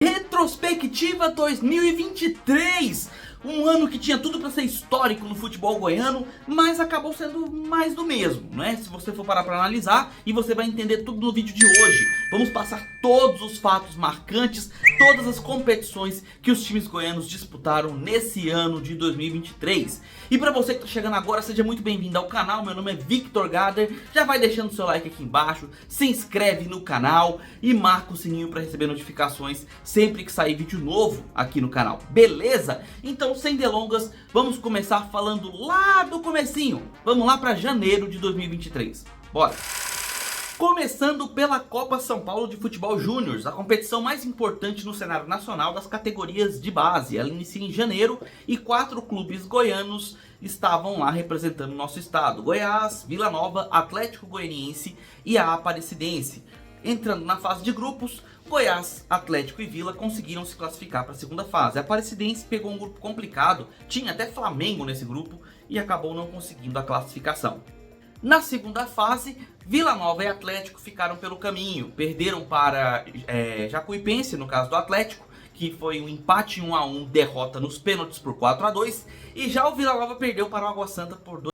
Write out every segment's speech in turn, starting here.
Retrospectiva 2023, um ano que tinha tudo para ser histórico no futebol goiano, mas acabou sendo mais do mesmo, né? Se você for parar para analisar, e você vai entender tudo no vídeo de hoje. Vamos passar todos os fatos marcantes, todas as competições que os times goianos disputaram nesse ano de 2023. E para você que está chegando agora, seja muito bem-vindo ao canal. Meu nome é Victor Gader. Já vai deixando seu like aqui embaixo, se inscreve no canal e marca o sininho para receber notificações sempre que sair vídeo novo aqui no canal, beleza? Então, sem delongas, vamos começar falando lá do comecinho. Vamos lá para janeiro de 2023. Bora! Começando pela Copa São Paulo de Futebol Júnior, a competição mais importante no cenário nacional das categorias de base. Ela inicia em janeiro e 4 clubes goianos estavam lá representando o nosso estado: Goiás, Vila Nova, Atlético Goianiense e a Aparecidense. Entrando na fase de grupos, Goiás, Atlético e Vila conseguiram se classificar para a segunda fase. A Aparecidense pegou um grupo complicado, tinha até Flamengo nesse grupo e acabou não conseguindo a classificação. Na segunda fase, Vila Nova e Atlético ficaram pelo caminho, perderam para Jacuipense, no caso do Atlético, que foi um empate 1 a 1, derrota nos pênaltis por 4 a 2, e já o Vila Nova perdeu para o Água Santa por 2.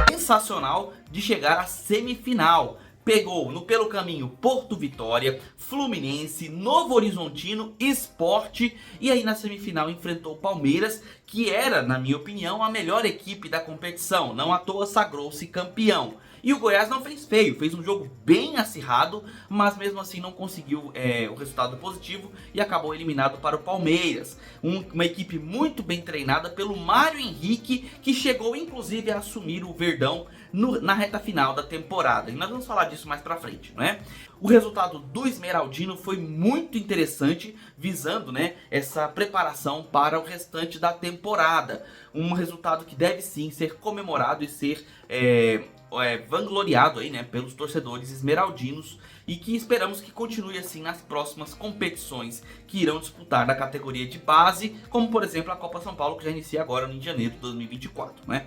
Sensacional de chegar à semifinal. Pegou pelo caminho Porto Vitória, Fluminense, Novo Horizontino, Sport, e aí na semifinal enfrentou o Palmeiras, que era, na minha opinião, a melhor equipe da competição. Não à toa sagrou-se campeão. E o Goiás não fez feio, fez um jogo bem acirrado, mas mesmo assim não conseguiu o resultado positivo e acabou eliminado para o Palmeiras. Uma equipe muito bem treinada pelo Mário Henrique, que chegou inclusive a assumir o Verdão na reta final da temporada. E nós vamos falar disso mais pra frente, não é? O resultado do Esmeraldino foi muito interessante, visando, né, essa preparação para o restante da temporada. Um resultado que deve sim ser comemorado e ser vangloriado aí, né, pelos torcedores esmeraldinos, e que esperamos que continue assim nas próximas competições que irão disputar da categoria de base, como por exemplo a Copa São Paulo, que já inicia agora em janeiro de 2024, né?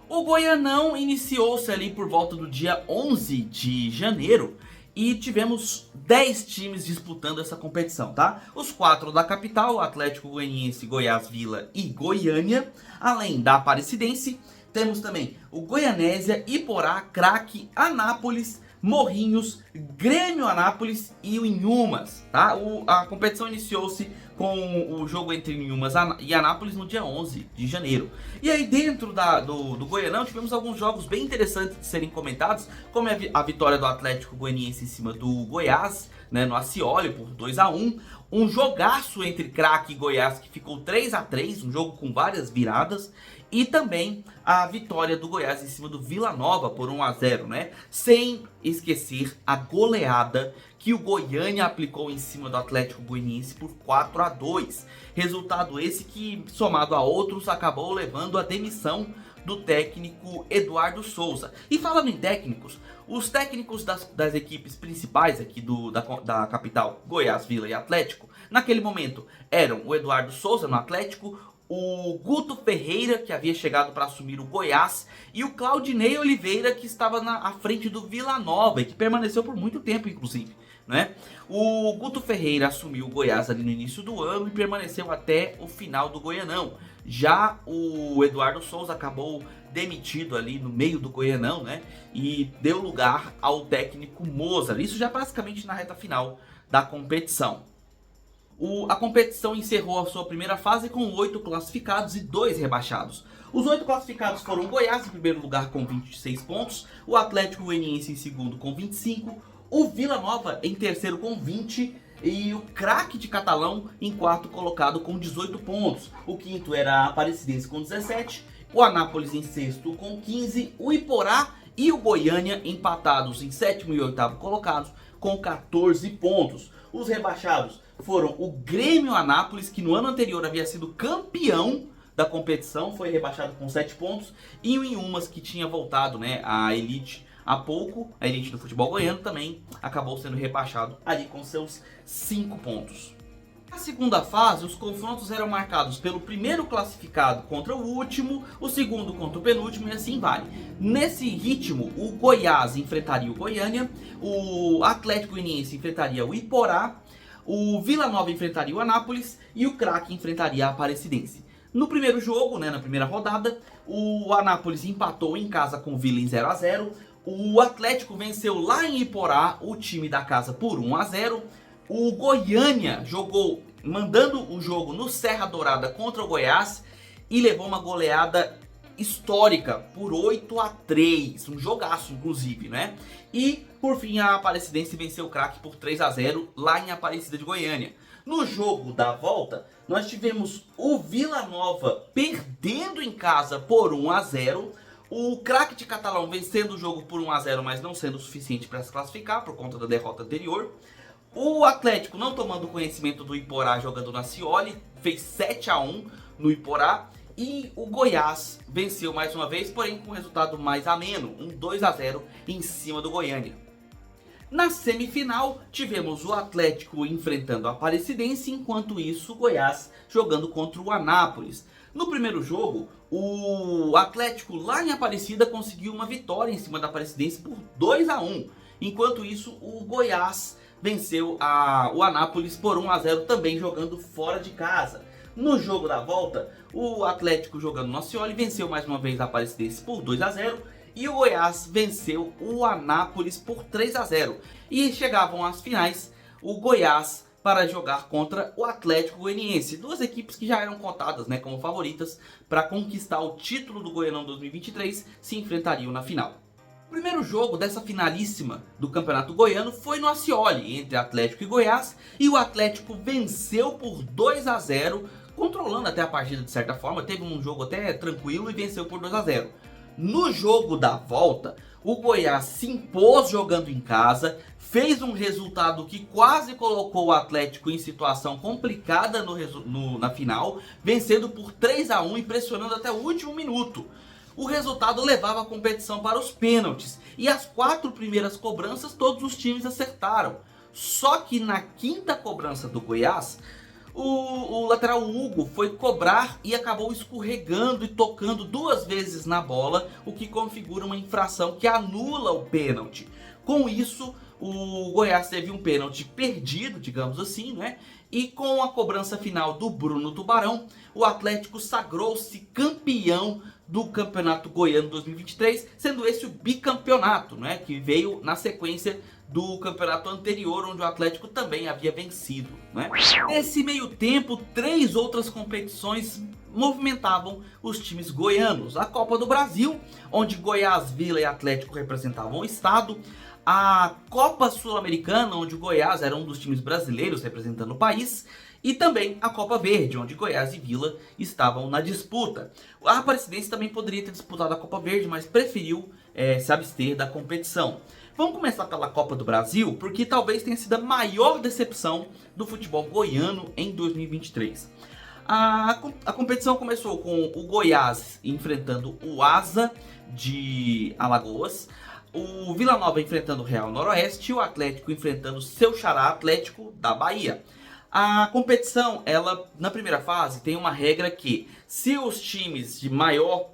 O Goianão iniciou-se ali por volta do dia 11 de janeiro e tivemos 10 times disputando essa competição, tá? Os 4 da capital, Atlético Goianiense, Goiás, Vila e Goiânia, além da Aparecidense. Temos também o Goianésia, Iporá, Craque, Anápolis, Morrinhos, Grêmio Anápolis e o Inhumas, tá? A competição iniciou-se com o jogo entre Inhumas e Anápolis no dia 11 de janeiro. E aí dentro do Goianão tivemos alguns jogos bem interessantes de serem comentados, como a vitória do Atlético Goianiense em cima do Goiás, né, no Acioli por 2 a 1. Um jogaço entre Craque e Goiás que ficou 3 a 3, um jogo com várias viradas. E também a vitória do Goiás em cima do Vila Nova por 1 a 0, né? Sem esquecer a goleada que o Goiânia aplicou em cima do Atlético Goianiense por 4 a 2. Resultado esse que, somado a outros, acabou levando à demissão do técnico Eduardo Souza. E falando em técnicos, os técnicos das equipes principais aqui da capital, Goiás, Vila e Atlético, naquele momento eram o Eduardo Souza no Atlético, o Guto Ferreira, que havia chegado para assumir o Goiás, e o Claudinei Oliveira, que estava à frente do Vila Nova e que permaneceu por muito tempo, inclusive, né? O Guto Ferreira assumiu o Goiás ali no início do ano e permaneceu até o final do Goianão. Já o Eduardo Souza acabou demitido ali no meio do Goianão, né? E deu lugar ao técnico Mozart. Isso já basicamente na reta final da competição. A competição encerrou a sua primeira fase com 8 classificados e 2 rebaixados. Os 8 classificados foram o Goiás em primeiro lugar com 26 pontos, o Atlético Goianiense em segundo com 25, o Vila Nova em terceiro com 20 e o Craque de Catalão em quarto colocado com 18 pontos. O quinto era a Aparecidense com 17, o Anápolis em sexto com 15, o Iporá e o Goiânia empatados em sétimo e oitavo colocados com 14 pontos. Os rebaixados foram o Grêmio Anápolis, que no ano anterior havia sido campeão da competição, foi rebaixado com 7 pontos, e o Inhumas, que tinha voltado, né, à elite há pouco, a elite do futebol goiano também acabou sendo rebaixado ali com seus 5 pontos. Na segunda fase, os confrontos eram marcados pelo primeiro classificado contra o último, o segundo contra o penúltimo e assim vai. Nesse ritmo, o Goiás enfrentaria o Goiânia, o Atlético Goianiense enfrentaria o Iporá, o Vila Nova enfrentaria o Anápolis e o Craque enfrentaria a Aparecidense. No primeiro jogo, na primeira rodada, o Anápolis empatou em casa com o Vila em 0-0, o Atlético venceu lá em Iporá o time da casa por 1-0, o Goiânia jogou mandando o jogo no Serra Dourada contra o Goiás e levou uma goleada histórica por 8-3, um jogaço inclusive, né? E por fim a Aparecidense venceu o Craque por 3-0 lá em Aparecida de Goiânia. No jogo da volta, nós tivemos o Vila Nova perdendo em casa por 1-0, o Craque de Catalão vencendo o jogo por 1-0, mas não sendo o suficiente para se classificar por conta da derrota anterior. O Atlético, não tomando conhecimento do Iporá jogando na Scioli, fez 7-1 no Iporá. E o Goiás venceu mais uma vez, porém com resultado mais ameno, um 2-0 em cima do Goiânia. Na semifinal, tivemos o Atlético enfrentando a Aparecidense, enquanto isso o Goiás jogando contra o Anápolis. No primeiro jogo, o Atlético lá em Aparecida conseguiu uma vitória em cima da Aparecidense por 2-1. Enquanto isso, o Goiás venceu o Anápolis por 1-0 também jogando fora de casa. No jogo da volta, o Atlético jogando no Scioli venceu mais uma vez a Aparecidense por 2-0 e o Goiás venceu o Anápolis por 3-0. E chegavam às finais o Goiás para jogar contra o Atlético Goianiense. Duas equipes que já eram cotadas como favoritas para conquistar o título do Goianão 2023 se enfrentariam na final. O primeiro jogo dessa finalíssima do Campeonato Goiano foi no Scioli, entre Atlético e Goiás, e o Atlético venceu por 2-0, controlando até a partida de certa forma, teve um jogo até tranquilo e venceu por 2-0. No jogo da volta, o Goiás se impôs jogando em casa, fez um resultado que quase colocou o Atlético em situação complicada na final, vencendo por 3-1 e pressionando até o último minuto. O resultado levava a competição para os pênaltis e as 4 primeiras cobranças todos os times acertaram. Só que na quinta cobrança do Goiás, o lateral Hugo foi cobrar e acabou escorregando e tocando 2 vezes na bola, o que configura uma infração que anula o pênalti. Com isso, o Goiás teve um pênalti perdido, digamos assim, né? E com a cobrança final do Bruno Tubarão, o Atlético sagrou-se campeão do Campeonato Goiano 2023, sendo esse o bicampeonato, né, que veio na sequência do campeonato anterior, onde o Atlético também havia vencido, né? Nesse meio tempo, 3 outras competições movimentavam os times goianos. A Copa do Brasil, onde Goiás, Vila e Atlético representavam o estado. A Copa Sul-Americana, onde o Goiás era um dos times brasileiros representando o país. E também a Copa Verde, onde Goiás e Vila estavam na disputa. A Aparecidense também poderia ter disputado a Copa Verde, mas preferiu se abster da competição. Vamos começar pela Copa do Brasil, porque talvez tenha sido a maior decepção do futebol goiano em 2023. A competição começou com o Goiás enfrentando o Asa de Alagoas, o Vila Nova enfrentando o Real Noroeste e o Atlético enfrentando o seu xará Atlético da Bahia. A competição, ela na primeira fase tem uma regra que se os times de maior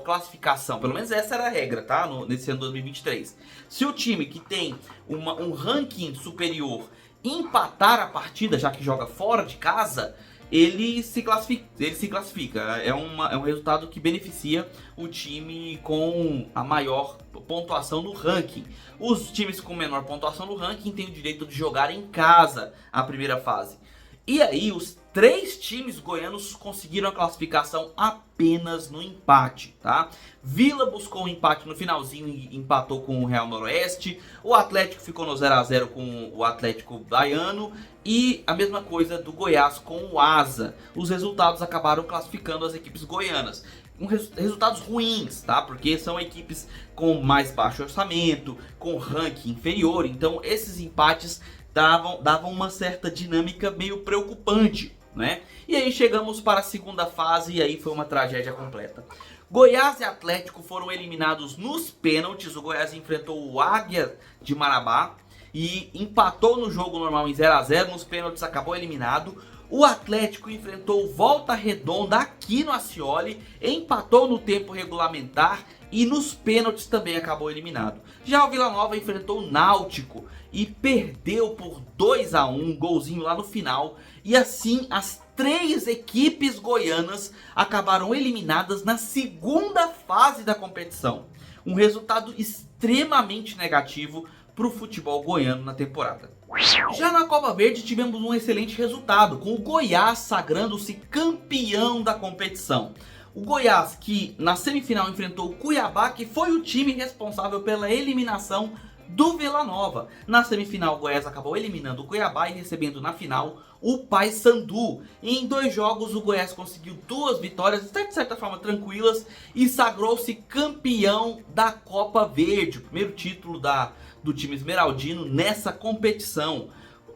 classificação, pelo menos essa era a regra, tá? Nesse ano 2023. Se o time que tem um ranking superior empatar a partida, já que joga fora de casa, ele se classifica. É um resultado que beneficia o time com a maior pontuação no ranking. Os times com menor pontuação no ranking têm o direito de jogar em casa a primeira fase. E aí os 3 times goianos conseguiram a classificação apenas no empate, tá? Vila buscou um empate no finalzinho e empatou com o Real Noroeste. O Atlético ficou no 0-0 com o Atlético Baiano. E a mesma coisa do Goiás com o Asa. Os resultados acabaram classificando as equipes goianas. Resultados ruins, tá? Porque são equipes com mais baixo orçamento, com ranking inferior. Então esses empates davam uma certa dinâmica meio preocupante, né? E aí chegamos para a segunda fase e aí foi uma tragédia completa. Goiás e Atlético foram eliminados nos pênaltis. O Goiás enfrentou o Águia de Marabá e empatou no jogo normal em 0 a 0. Nos pênaltis acabou eliminado. O Atlético enfrentou o Volta Redonda aqui no Ascioli, empatou no tempo regulamentar e nos pênaltis também acabou eliminado. Já o Vila Nova enfrentou o Náutico e perdeu por 2 a 1, golzinho lá no final. E assim as 3 equipes goianas acabaram eliminadas na segunda fase da competição. Um resultado extremamente negativo para o futebol goiano na temporada. Já na Copa Verde tivemos um excelente resultado, com o Goiás sagrando-se campeão da competição. O Goiás, que na semifinal enfrentou o Cuiabá, que foi o time responsável pela eliminação do Vila Nova. Na semifinal, o Goiás acabou eliminando o Cuiabá e recebendo na final o Paysandu. Em 2 jogos, o Goiás conseguiu 2 vitórias, até de certa forma tranquilas, e sagrou-se campeão da Copa Verde, o primeiro título do time esmeraldino nessa competição.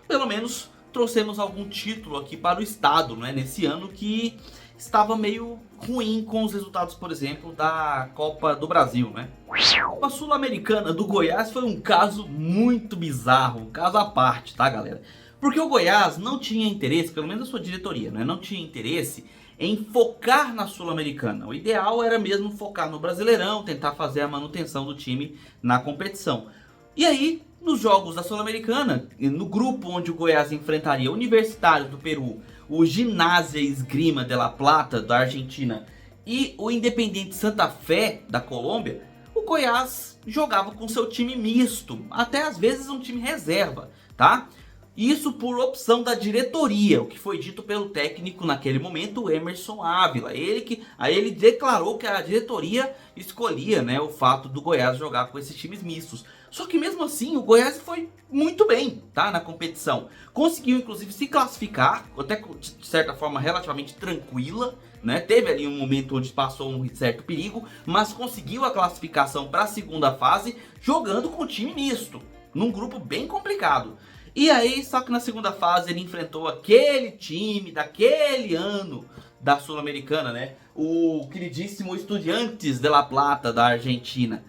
Pelo menos trouxemos algum título aqui para o estado, né, nesse ano que estava meio ruim com os resultados, por exemplo, da Copa do Brasil, né? A Copa Sul-Americana do Goiás foi um caso muito bizarro, um caso à parte, tá, galera? Porque o Goiás não tinha interesse, pelo menos a sua diretoria, né, não tinha interesse em focar na Sul-Americana. O ideal era mesmo focar no Brasileirão, tentar fazer a manutenção do time na competição. E aí, nos jogos da Sul-Americana, no grupo onde o Goiás enfrentaria o Universitário do Peru, o Gimnasia Esgrima de La Plata da Argentina e o Independiente Santa Fé da Colômbia, o Goiás jogava com seu time misto, até às vezes um time reserva, tá? Isso por opção da diretoria, o que foi dito pelo técnico naquele momento, o Emerson Ávila. Ele declarou que a diretoria escolhia, né, o fato do Goiás jogar com esses times mistos. Só que mesmo assim o Goiás foi muito bem, tá, na competição. Conseguiu inclusive se classificar, até de certa forma relativamente tranquila, né? Teve ali um momento onde passou um certo perigo, mas conseguiu a classificação para a segunda fase jogando com o time misto, num grupo bem complicado. E aí, só que na segunda fase ele enfrentou aquele time daquele ano da Sul-Americana, né? O queridíssimo Estudiantes de La Plata da Argentina.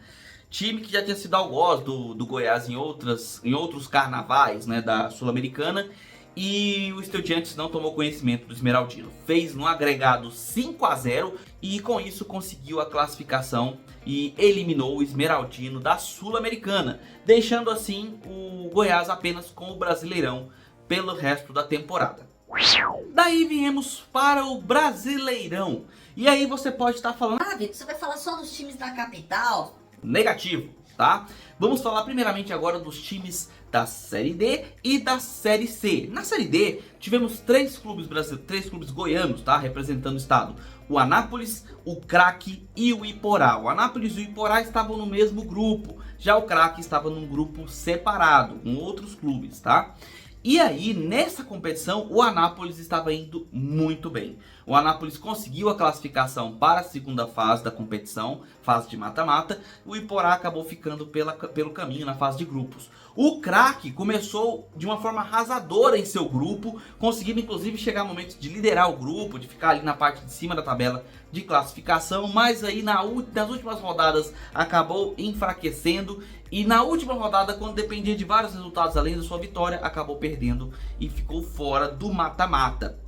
Time que já tinha sido algoz do Goiás em outros carnavais, né, da Sul-Americana. E o Estudiantes não tomou conhecimento do Esmeraldino. Fez no agregado 5 a 0 e com isso conseguiu a classificação e eliminou o Esmeraldino da Sul-Americana, deixando assim o Goiás apenas com o Brasileirão pelo resto da temporada. Daí viemos para o Brasileirão. E aí você pode estar falando: Ah, Vitor, você vai falar só dos times da capital? Negativo, tá? Vamos falar primeiramente agora dos times da Série D e da Série C. Na Série D, tivemos 3 clubes goianos, tá? Representando o estado. O Anápolis, o Craque e o Iporá. O Anápolis e o Iporá estavam no mesmo grupo. Já o Craque estava num grupo separado, com outros clubes, tá? E aí, nessa competição, o Anápolis estava indo muito bem. O Anápolis conseguiu a classificação para a segunda fase da competição, fase de mata-mata. O Iporá acabou ficando pelo caminho na fase de grupos. O Craque começou de uma forma arrasadora em seu grupo, conseguindo inclusive chegar ao momento de liderar o grupo, de ficar ali na parte de cima da tabela de classificação, mas aí nas últimas rodadas acabou enfraquecendo. E na última rodada, quando dependia de vários resultados além da sua vitória, acabou perdendo e ficou fora do mata-mata.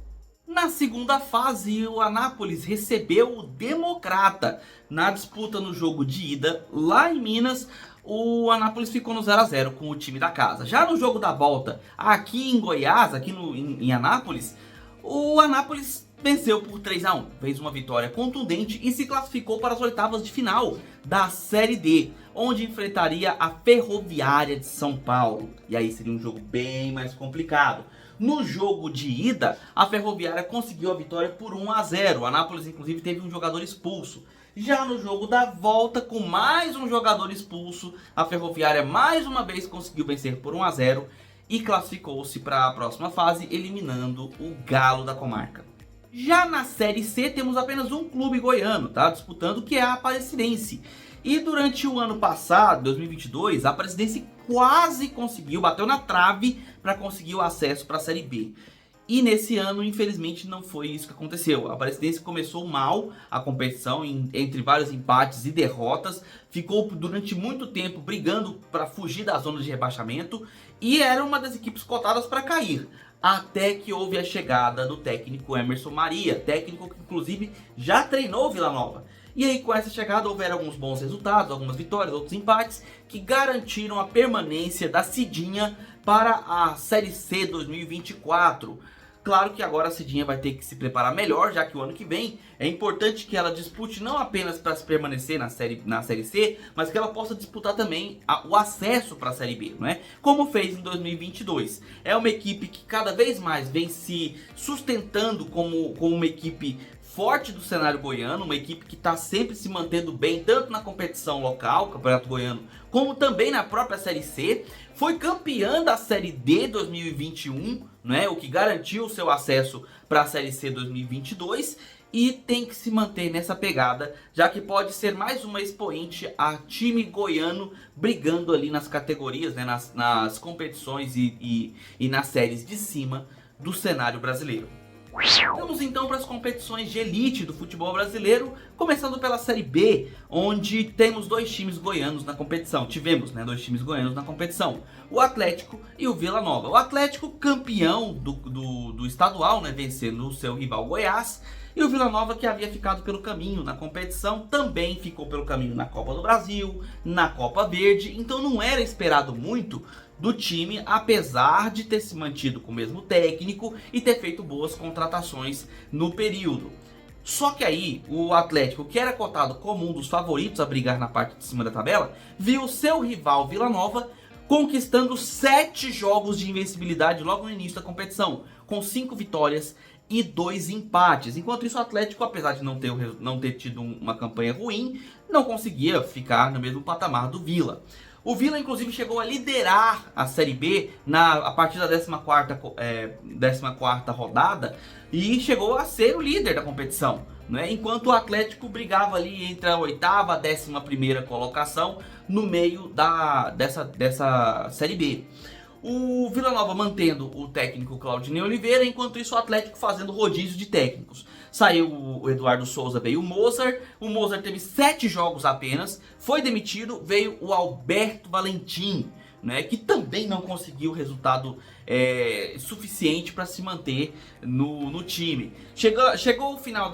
Na segunda fase, o Anápolis recebeu o Democrata. Na disputa no jogo de ida, lá em Minas, o Anápolis ficou no 0 a 0 com o time da casa. Já no jogo da volta, aqui em Goiás, em Anápolis, o Anápolis venceu por 3 a 1, fez uma vitória contundente e se classificou para as oitavas de final da Série D, onde enfrentaria a Ferroviária de São Paulo. E aí seria um jogo bem mais complicado. No jogo de ida, a Ferroviária conseguiu a vitória por 1 a 0. O Anápolis inclusive teve um jogador expulso. Já no jogo da volta, com mais um jogador expulso, a Ferroviária mais uma vez conseguiu vencer por 1 a 0 e classificou-se para a próxima fase, eliminando o Galo da comarca. Já na Série C temos apenas um clube goiano, tá, disputando, que é a Aparecidense. E durante o ano passado, 2022, a Aparecidense quase conseguiu, bateu na trave para conseguir o acesso para a Série B. E nesse ano, infelizmente, não foi isso que aconteceu. A Aparecidense começou mal a competição, entre vários empates e derrotas. Ficou durante muito tempo brigando para fugir da zona de rebaixamento. E era uma das equipes cotadas para cair. Até que houve a chegada do técnico Emerson Maria. Técnico que inclusive já treinou o Vila Nova. E aí com essa chegada houveram alguns bons resultados, algumas vitórias, outros empates, que garantiram a permanência da Cidinha para a Série C 2024. Claro que agora a Cidinha vai ter que se preparar melhor, já que o ano que vem é importante que ela dispute não apenas para se permanecer na série C, mas que ela possa disputar também o acesso para a Série B, não é? Como fez em 2022. É uma equipe que cada vez mais vem se sustentando como uma equipe forte do cenário goiano, uma equipe que está sempre se mantendo bem, tanto na competição local, Campeonato Goiano, como também na própria Série C. Foi campeã da Série D 2021, né, o que garantiu o seu acesso para a Série C 2022, e tem que se manter nessa pegada, já que pode ser mais uma expoente a time goiano brigando ali nas categorias, né, nas competições e nas séries de cima do cenário brasileiro. Vamos então para as competições de elite do futebol brasileiro, começando pela Série B, onde temos dois times goianos na competição. Tivemos, né, dois times goianos na competição, o Atlético e o Vila Nova. O Atlético campeão do estadual, né, vencendo o seu rival Goiás, e o Vila Nova, que havia ficado pelo caminho na competição, também ficou pelo caminho na Copa do Brasil, na Copa Verde. Então não era esperado muito do time, apesar de ter se mantido com o mesmo técnico e ter feito boas contratações no período. Só que aí o Atlético, que era cotado como um dos favoritos a brigar na parte de cima da tabela, viu seu rival Vila Nova conquistando 7 jogos de invencibilidade logo no início da competição, com 5 vitórias e 2 empates. Enquanto isso, o Atlético, apesar de não ter tido uma campanha ruim, não conseguia ficar no mesmo patamar do Vila. O Vila, inclusive, chegou a liderar a Série B a partir da 14ª rodada e chegou a ser o líder da competição, né? Enquanto o Atlético brigava ali entre a 8ª e a 11ª colocação no meio dessa Série B. O Vila Nova mantendo o técnico Claudinei Oliveira, enquanto isso o Atlético fazendo rodízio de técnicos. Saiu o Eduardo Souza, veio o Mozart teve 7 jogos apenas, foi demitido, veio o Alberto Valentim, né, que também não conseguiu resultado suficiente para se manter no time. Chegou o final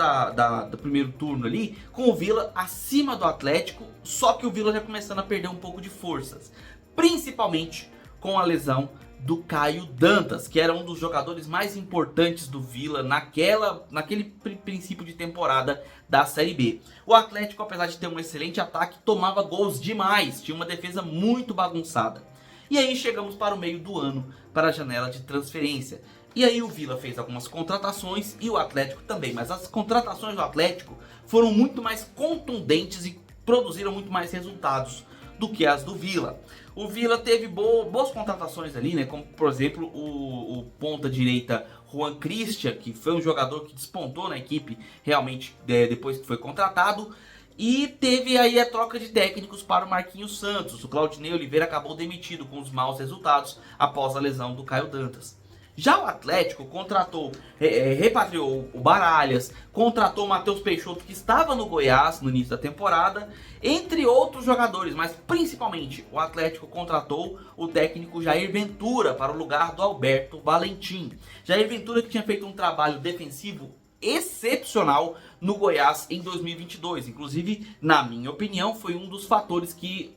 do primeiro turno ali, com o Vila acima do Atlético, só que o Vila já começando a perder um pouco de forças, principalmente com a lesão do Caio Dantas, que era um dos jogadores mais importantes do Vila naquele princípio de temporada da Série B. O Atlético, apesar de ter um excelente ataque, tomava gols demais, tinha uma defesa muito bagunçada. E aí chegamos para o meio do ano, para a janela de transferência. E aí o Vila fez algumas contratações e o Atlético também, mas as contratações do Atlético foram muito mais contundentes e produziram muito mais resultados do que as do Vila. O Vila teve boas contratações ali, né? Como, por exemplo, o ponta direita Juan Christian, que foi um jogador que despontou na equipe realmente depois que foi contratado. E teve aí a troca de técnicos para o Marquinhos Santos. O Claudinei Oliveira acabou demitido com os maus resultados após a lesão do Caio Dantas. Já o Atlético contratou, repatriou o Baralhas, contratou o Matheus Peixoto, que estava no Goiás no início da temporada, entre outros jogadores, mas principalmente o Atlético contratou o técnico Jair Ventura para o lugar do Alberto Valentim. Jair Ventura, que tinha feito um trabalho defensivo excepcional no Goiás em 2022, inclusive, na minha opinião, foi um dos fatores que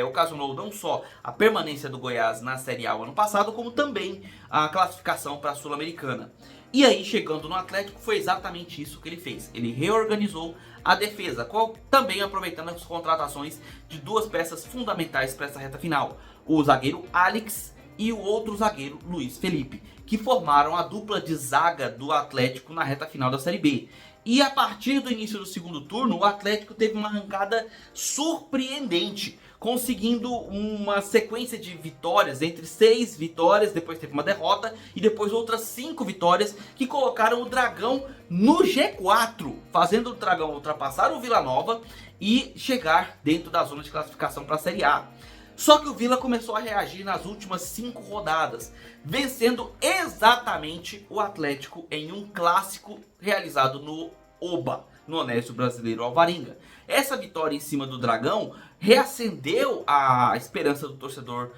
ocasionou não só a permanência do Goiás na Série A ano passado, como também a classificação para a Sul-Americana. E aí, chegando no Atlético, foi exatamente isso que ele fez. Ele reorganizou a defesa, também aproveitando as contratações de 2 peças fundamentais para essa reta final. O zagueiro Alex e o outro zagueiro Luiz Felipe, que formaram a dupla de zaga do Atlético na reta final da Série B. E a partir do início do segundo turno, o Atlético teve uma arrancada surpreendente, conseguindo uma sequência de vitórias, entre 6 vitórias, depois teve uma derrota, e depois outras 5 vitórias, que colocaram o Dragão no G4, fazendo o Dragão ultrapassar o Vila Nova e chegar dentro da zona de classificação para a Série A. Só que o Vila começou a reagir nas últimas 5 rodadas, vencendo exatamente o Atlético em um clássico realizado no Oba, no Honesto Brasileiro Alvarenga. Essa vitória em cima do Dragão reacendeu a esperança do torcedor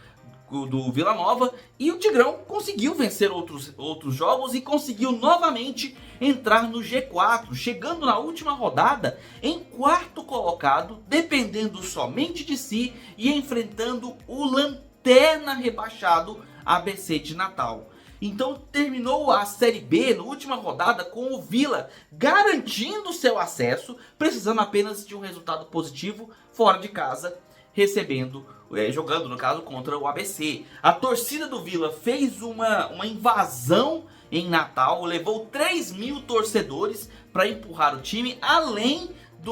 do Vila Nova, e o Tigrão conseguiu vencer outros jogos e conseguiu novamente entrar no G4, chegando na última rodada em 4º colocado, dependendo somente de si e enfrentando o lanterna rebaixado ABC de Natal. Então terminou a Série B na última rodada com o Vila garantindo seu acesso, precisando apenas de um resultado positivo fora de casa, jogando no caso contra o ABC. A torcida do Vila fez uma invasão em Natal, levou 3.000 torcedores para empurrar o time, além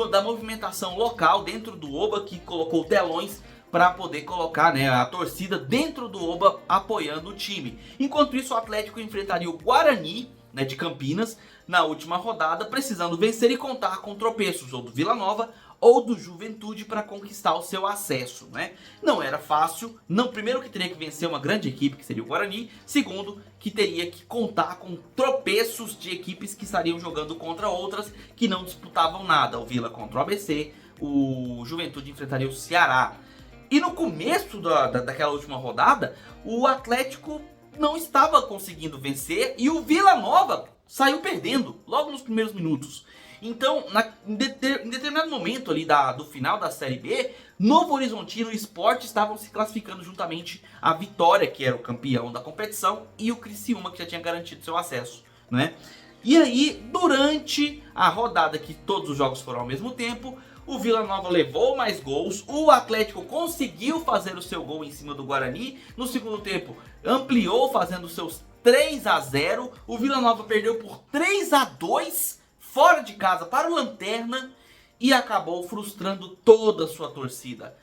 da movimentação local dentro do Oba, que colocou telões para poder colocar, né, a torcida dentro do Oba apoiando o time. Enquanto isso, o Atlético enfrentaria o Guarani, né, de Campinas na última rodada, precisando vencer e contar com tropeços ou do Vila Nova ou do Juventude para conquistar o seu acesso, né? Não era fácil. Não, primeiro que teria que vencer uma grande equipe, que seria o Guarani. Segundo, que teria que contar com tropeços de equipes que estariam jogando contra outras que não disputavam nada. O Vila contra o ABC, o Juventude enfrentaria o Ceará. E no começo daquela última rodada, o Atlético não estava conseguindo vencer e o Vila Nova saiu perdendo logo nos primeiros minutos. Então, em determinado momento ali do final da Série B, Novo Horizontino e Sport estavam se classificando juntamente a Vitória, que era o campeão da competição, e o Criciúma, que já tinha garantido seu acesso, né? E aí, durante a rodada que todos os jogos foram ao mesmo tempo, o Vila Nova levou mais gols, o Atlético conseguiu fazer o seu gol em cima do Guarani, no segundo tempo ampliou fazendo seus 3-0, o Vila Nova perdeu por 3-2 fora de casa para o Lanterna e acabou frustrando toda a sua torcida,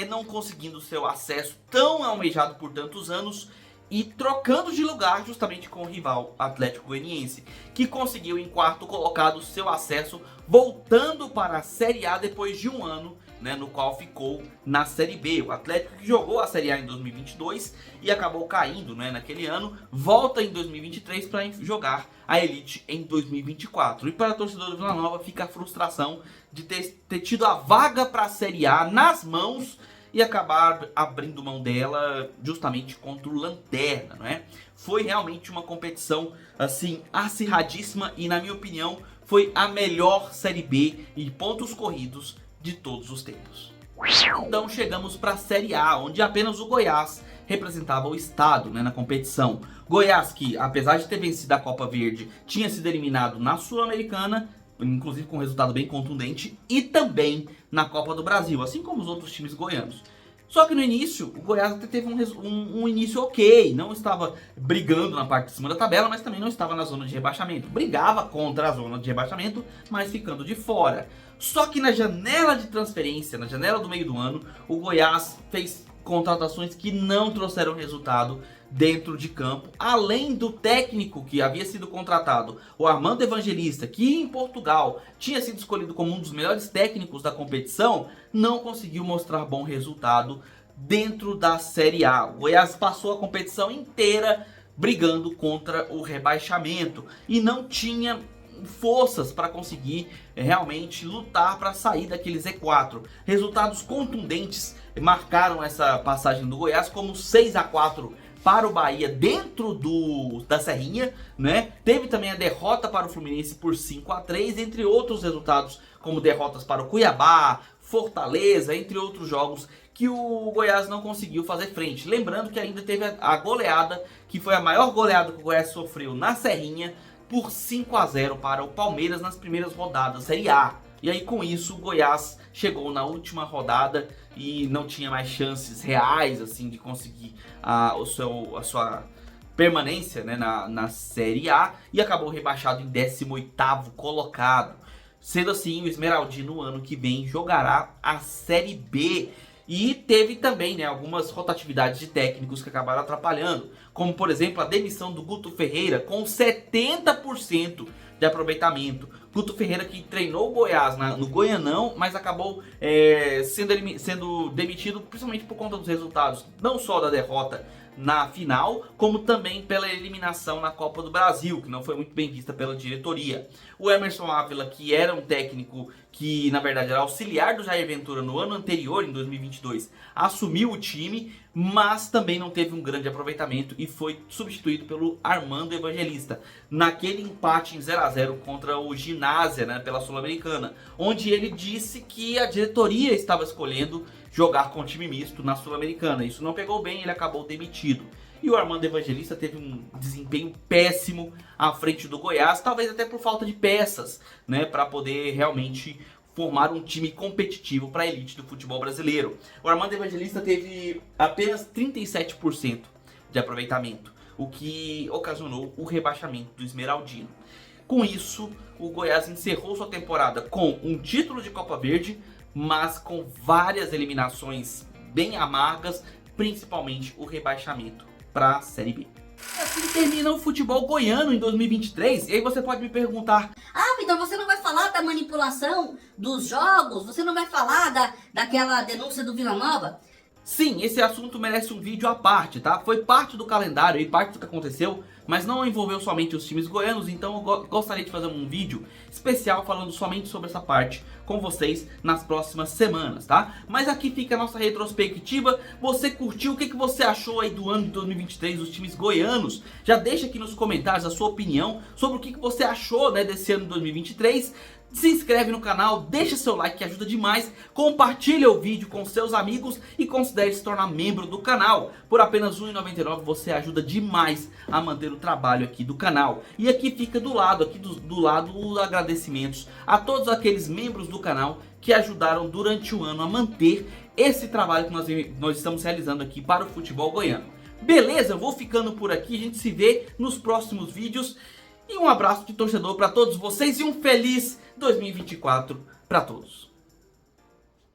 não conseguindo seu acesso tão almejado por tantos anos e trocando de lugar justamente com o rival Atlético Goianiense, que conseguiu em 4º colocado seu acesso, voltando para a Série A depois de um ano, né, no qual ficou na Série B. O Atlético, que jogou a Série A em 2022 e acabou caindo, né, naquele ano, volta em 2023 para jogar a Elite em 2024. E para o torcedor do Vila Nova fica a frustração de ter tido a vaga para a Série A nas mãos e acabar abrindo mão dela justamente contra o Lanterna, não é? Foi realmente uma competição assim acirradíssima e, na minha opinião, foi a melhor Série B em pontos corridos de todos os tempos. Então chegamos para a Série A, onde apenas o Goiás representava o estado, né, na competição. Goiás, que apesar de ter vencido a Copa Verde, tinha sido eliminado na Sul-Americana, inclusive com um resultado bem contundente, e também na Copa do Brasil, assim como os outros times goianos. Só que no início, o Goiás até teve um início ok, não estava brigando na parte de cima da tabela, mas também não estava na zona de rebaixamento. Brigava contra a zona de rebaixamento, mas ficando de fora. Só que na janela de transferência, na janela do meio do ano, o Goiás fez contratações que não trouxeram resultado dentro de campo, além do técnico que havia sido contratado, o Armando Evangelista, que em Portugal tinha sido escolhido como um dos melhores técnicos da competição, não conseguiu mostrar bom resultado dentro da Série A. O Goiás passou a competição inteira brigando contra o rebaixamento e não tinha forças para conseguir realmente lutar para sair daquele Z4. Resultados contundentes marcaram essa passagem do Goiás, como 6-4 para o Bahia dentro da Serrinha, né? Teve também a derrota para o Fluminense por 5-3, entre outros resultados como derrotas para o Cuiabá, Fortaleza, entre outros jogos que o Goiás não conseguiu fazer frente. Lembrando que ainda teve a goleada, que foi a maior goleada que o Goiás sofreu na Serrinha, por 5-0 para o Palmeiras nas primeiras rodadas da Série A. E aí com isso o Goiás chegou na última rodada e não tinha mais chances reais assim de conseguir a sua permanência, né, na Série A, e acabou rebaixado em 18º colocado. Sendo assim, o Esmeraldino no ano que vem jogará a Série B. E teve também, né, algumas rotatividades de técnicos que acabaram atrapalhando, como por exemplo a demissão do Guto Ferreira com 70% de de aproveitamento. Guto Ferreira, que treinou o Goiás no Goianão, mas acabou sendo demitido principalmente por conta dos resultados, não só da derrota na final, como também pela eliminação na Copa do Brasil, que não foi muito bem vista pela diretoria. O Emerson Ávila, que era um técnico que na verdade era auxiliar do Jair Ventura no ano anterior, em 2022, assumiu o time, mas também não teve um grande aproveitamento e foi substituído pelo Armando Evangelista, naquele empate em 0-0 contra o Ginásia, né, pela Sul-Americana, onde ele disse que a diretoria estava escolhendo jogar com time misto na Sul-Americana. Isso não pegou bem, ele acabou demitido. E o Armando Evangelista teve um desempenho péssimo à frente do Goiás, talvez até por falta de peças, né, para poder realmente formar um time competitivo para a elite do futebol brasileiro. O Armando Evangelista teve apenas 37% de aproveitamento, o que ocasionou o rebaixamento do Esmeraldino. Com isso, o Goiás encerrou sua temporada com um título de Copa Verde, mas com várias eliminações bem amargas, principalmente o rebaixamento para a Série B. Assim termina o futebol goiano em 2023. E aí você pode me perguntar: Ah, então você não vai falar da manipulação dos jogos? Você não vai falar daquela denúncia do Vila Nova? Sim, esse assunto merece um vídeo à parte, tá? Foi parte do calendário e parte do que aconteceu, mas não envolveu somente os times goianos, então eu gostaria de fazer um vídeo especial falando somente sobre essa parte com vocês nas próximas semanas, tá? Mas aqui fica a nossa retrospectiva. Você curtiu? O que você achou aí do ano de 2023 dos times goianos? Já deixa aqui nos comentários a sua opinião sobre o que você achou, né, desse ano de 2023. Se inscreve no canal, deixa seu like que ajuda demais, compartilha o vídeo com seus amigos e considere se tornar membro do canal. Por apenas R$ 1,99 você ajuda demais a manter o trabalho aqui do canal. E aqui fica do lado os agradecimentos a todos aqueles membros do canal que ajudaram durante o ano a manter esse trabalho que nós estamos realizando aqui para o futebol goiano. Beleza? Eu vou ficando por aqui, a gente se vê nos próximos vídeos. E um abraço de torcedor para todos vocês e um feliz 2024 para todos.